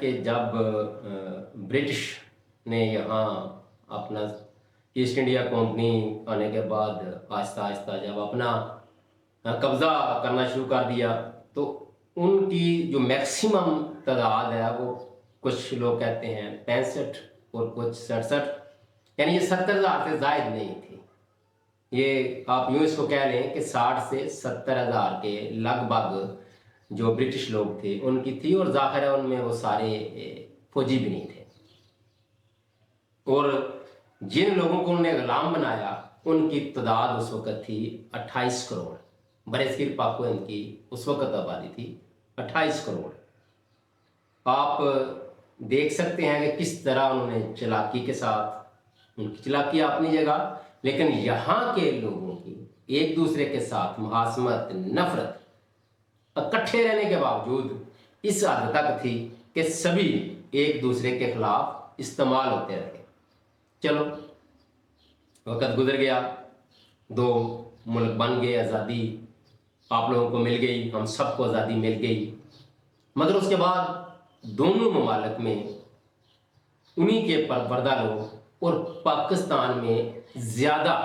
कि जब ब्रिटिश ने यहाँ अपना ईस्ट इंडिया कंपनी आने के बाद आहिस्ता आहिस्ता जब अपना कब्ज़ा करना शुरू कर दिया, तो उनकी जो मैक्सिमम तादाद है वो कुछ लोग कहते हैं 65 और कुछ 67, यानी ये 70,000 से ज़ायद नहीं थी। ये आप यूँ इसको कह लें कि 60 से 70,000 के लगभग जो ब्रिटिश लोग थे उनकी थी, और ज़ाहिर है उनमें वो सारे फौजी भी नहीं थे। और जिन लोगों को उन्होंने गुलाम बनाया उनकी तादाद उस वक़्त थी 28 करोड़। बरसगीर पाक हिंद की उस वक़्त आबादी थी 28 करोड़। आप देख सकते हैं कि किस तरह उन्होंने चालाकी के साथ, उनकी चालाकी अपनी जगह, लेकिन यहाँ के लोगों की एक दूसरे के साथ मुहासमत, नफरत इकट्ठे रहने के बावजूद इस हद तक थी कि सभी एक दूसरे के खिलाफ इस्तेमाल होते रहे। चलो वक़्त गुजर गया, दो मुल्क बन गए, आज़ादी आप लोगों को मिल गई, हम सबको आज़ादी मिल गई, मगर उसके बाद दोनों ममालिक में उन्हीं के परवरदा लोग और पाकिस्तान में ज़्यादा,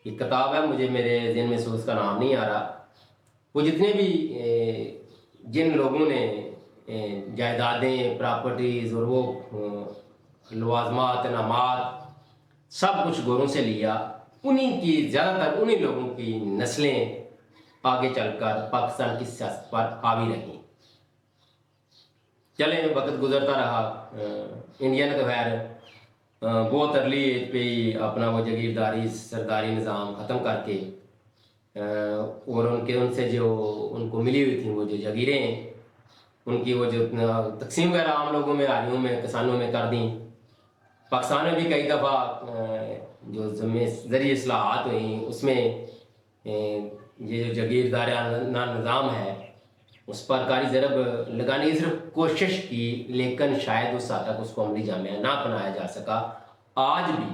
ये किताब है मुझे मेरे ज़हन में से उसका नाम नहीं आ रहा, वो जितने भी जिन लोगों ने जायदादें, प्रॉपर्टीज़ और वो लवाजमात, इनामात सब कुछ गोरों से लिया, उन्हीं की ज़्यादातर उन्हीं लोगों की नस्लें आगे चलकर पाकिस्तान की सियासत पर हावी रहीं। चलें वक्त गुजरता रहा, इंडिया ने तो खैर बहुत अर्ली एज पे ही अपना वो जगीरदारी सरदारी निज़ाम ख़त्म करके और उनसे जो उनको मिली हुई थी वो जो जगीरें, उनकी वो जो तकसीम वगैरह आम लोगों में, आलियों में, किसानों में कर दी। पाकिस्तान में भी कई दफ़ा जो ज़रिए इस्लाहात हुई उसमें ये जो जगीरदाराना निज़ाम है उस पर कारी ज़रब लगाने की सिर्फ कोशिश की, लेकिन शायद उस हद तक उसको अमली जामिया ना बनाया जा सका। आज भी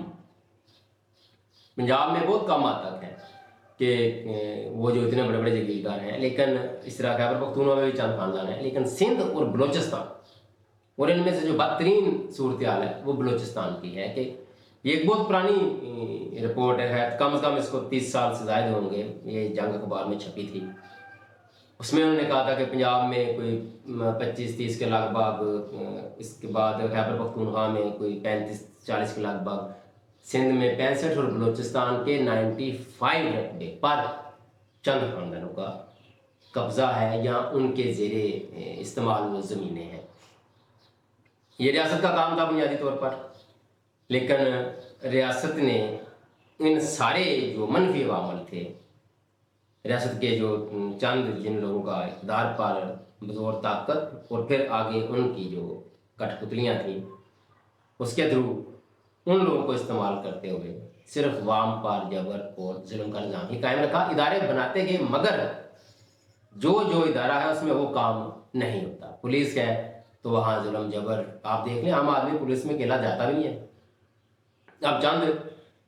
पंजाब में बहुत कम हद तक है कि वो जो इतने बड़े बड़े जगीरदार हैं, लेकिन इस तरह खैबर पख्तूनख्वा में भी चंद खानदान हैं, लेकिन सिंध और बलोचिस्तान और इनमें से जो बदतरीन सूरत हाल है वो बलोचिस्तान की है। कि ये एक बहुत पुरानी रिपोर्ट है, कम से कम इसको 30 साल से ज़्यादा होंगे, ये जंग अखबार में छपी थी। उसमें उन्होंने कहा था कि पंजाब में कोई 25-30 के लगभग, इसके बाद खैबर पख्तूनख्वा में कोई 35-40 के लगभग, सिंध में 65 और बलूचिस्तान के 95 रकबे पर चंद खानदानों का कब्ज़ा है या उनके ज़ेरे इस्तेमाल वो ज़मीनें हैं। ये रियासत का काम था बुनियादी तौर पर, लेकिन रियासत ने इन सारे जो मनफी अवामल थे, रियासत के जो चंद जिन लोगों का इक़्तिदार पर बज़ोर ताकत और फिर आगे उनकी जो कठपुतलियाँ थीं, उसके थ्रू उन लोगों को इस्तेमाल करते हुए सिर्फ वाम पर जबर और जुल्म का निज़ाम ही कायम रखा। इदारे बनाते गए, मगर जो इदारा है उसमें वो काम नहीं होता। पुलिस है तो वहाँ जुल्म जबर आप देख लें, आम आदमी पुलिस में अकेला जाता भी नहीं है। अब चंद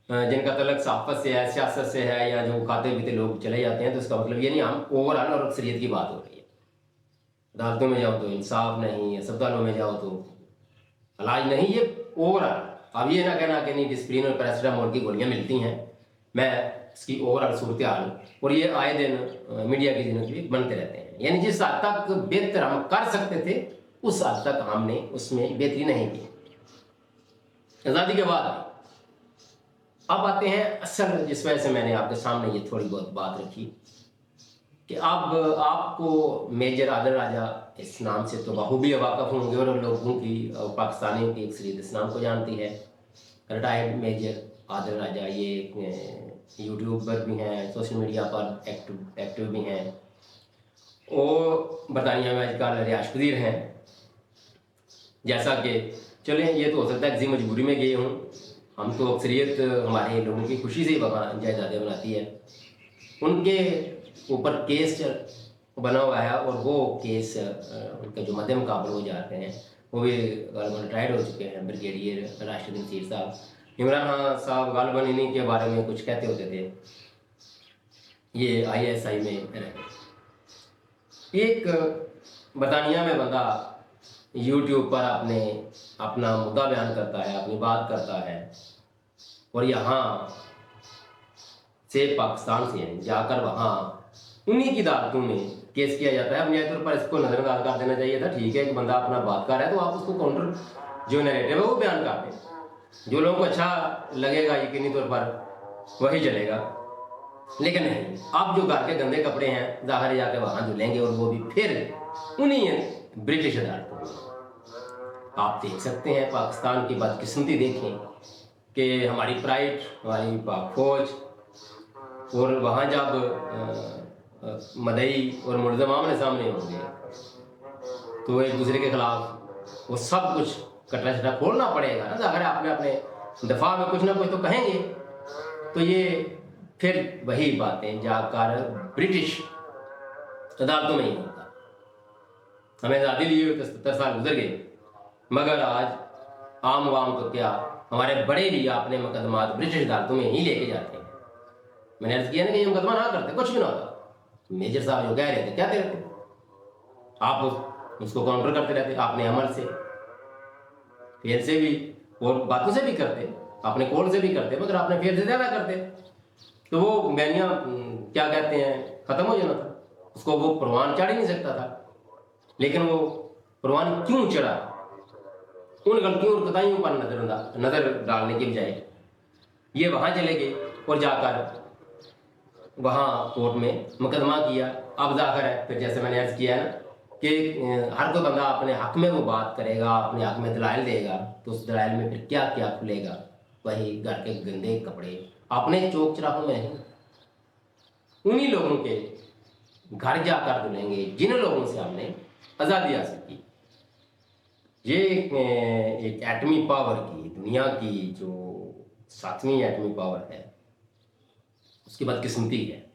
जिनका तलक सहाफ़त से है, सियासत से है, या जो खाते पीते लोग चले जाते हैं, तो इसका मतलब ये नहीं, हम ओवरऑल और अक्सरियत की बात हो रही है। अदालतों में जाओ तो इंसाफ नहीं, अस्पतालों में जाओ तो इलाज नहीं, ये ओवरऑल। अब ये ना कहना कि नहीं डिस्प्लिन और पैरासिटामोल की गोलियाँ मिलती हैं, मैं इसकी ओवरऑल सूरत हाल, और ये आए दिन मीडिया की जिनकी भी बनते रहते हैं। यानी जिस हद तक बेहतर हम कर सकते थे उस हद तक हमने उसमें बेहतरी नहीं की। आज़ादी के बाद अब आते हैं असल, जिस वजह से मैंने आपके सामने ये थोड़ी बहुत बात रखी कि अब आपको मेजर आदिल राजा इस नाम से तो बखूबी वाक़फ़ होंगे, और लोगों की पाकिस्तानियों की अक्सरियत इस नाम को जानती है। रिटायर्ड मेजर आदिल राजा ये यूट्यूब पर भी हैं, सोशल मीडिया पर एक्टिव भी हैं, और बरतानिया में आजकल रिहाइश पज़ीर हैं। जैसा कि चलें, ये तो हो सकता है किसी मजबूरी में गए हों, हम तो अक्सरियत हमारे लोगों की खुशी से ही जायदादें बनाती है। उनके ऊपर केस बना हुआ है, और वो केस उनके जो मद्दे मुकाबले हो जाते हैं वो भी गालिबन रिटायर्ड हो चुके हैं, ब्रिगेडियर राशिद नसीर साहब। इमरान खान साहब गालिबन इन्हीं के बारे में कुछ कहते होते थे, ये ISI में रहे। एक बरतानिया में बंदा यूट्यूब पर अपना मुद्दा बयान करता है, अपनी बात करता है, और यहाँ से पाकिस्तान से जाकर वहाँ उन्हीं की अदालतों में केस किया जाता है। बुनियादी तौर पर इसको नजरअंदाज कर देना चाहिए था। ठीक है कि बंदा अपना बात कर रहा है तो आप उसको काउंटर जो नैरेटिव है वो बयान कर दें, जो लोगों को अच्छा लगेगा यकीनी तौर पर वही चलेगा। लेकिन नहीं, अब जो घर के गंदे कपड़े हैं ज़ाहिर जाके वहाँ धुलेंगे, और वो भी फिर उन्हीं ब्रिटिश अदालतों में। आप देख सकते हैं पाकिस्तान की बदकिस्मती देखें कि हमारी प्राइड, हमारी पाक फौज, और वहाँ जब मदई और मुल्ज़म आमने सामने होंगे तो एक दूसरे के खिलाफ वो सब कुछ कटरा छटरा खोलना पड़ेगा ना। अगर आपने अपने दफा में कुछ ना कुछ तो कहेंगे, तो ये फिर वही बातें जाकर ब्रिटिश अदालतों में ही होगा। हमें आज़ादी लिए हुए 70 साल गुजर गए, मगर आज आम आवाम तो क्या, हमारे बड़े भी अपने मुकदमात ब्रिटिश अदालतों में ही लेके जाते हैं। मैंने अर्ज किया ना कि ये मुकदमा ना करते कुछ भी ना होता। मेजर साहब जो कह रहे थे क्या कह रहे थे, आप उसको काउंटर करते रहते, आपने अमल से, फेर से भी और बातों से भी करते, अपने कोल से भी करते, मगर आपने फेर से ज़्यादा करते, तो वो बैनिया क्या कहते हैं ख़त्म हो जाना था। उसको वो परवान चढ़ ही नहीं सकता था। लेकिन वो परवान क्यों चढ़ा, उन गलतियों और कोताहियों पर नज़र डालने के बजाय ये वहाँ चले गए और जाकर वहाँ कोर्ट में मुकदमा किया। अब जाकर है फिर, जैसे मैंने अर्ज किया ना कि हर कोई बंदा अपने हक में वो बात करेगा, अपने हक में दलाइल देगा, तो उस दलाइल में फिर क्या क्या खुलेगा, वही घर के गंदे कपड़े अपने चौक चौराहों में नहीं, उन्हीं लोगों के घर जाकर धुलेंगे जिन लोगों से हमने आज़ादी हासिल की। ये एक एटमी पावर की, दुनिया की जो 7वीं एटमी पावर है, उसकी बदकिस्मती है।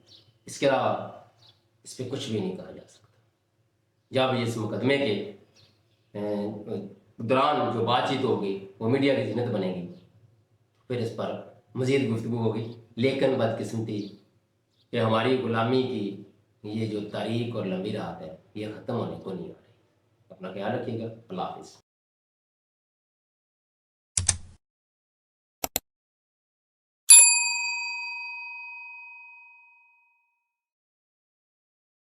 इसके अलावा इस पर कुछ भी नहीं कहा जा सकता। जब इस मुकदमे के दौरान जो बातचीत होगी वो मीडिया की ज़ीनत बनेगी, फिर इस पर मज़ीद गुफ्तगू होगी। लेकिन बदकिस्मती कि हमारी ग़ुलामी की ये जो तारीख और लंबी रात है, ये ख़त्म होने को नहीं आ रही। अपना ख्याल रखिएगा। अल्लाह हाफ़िज़।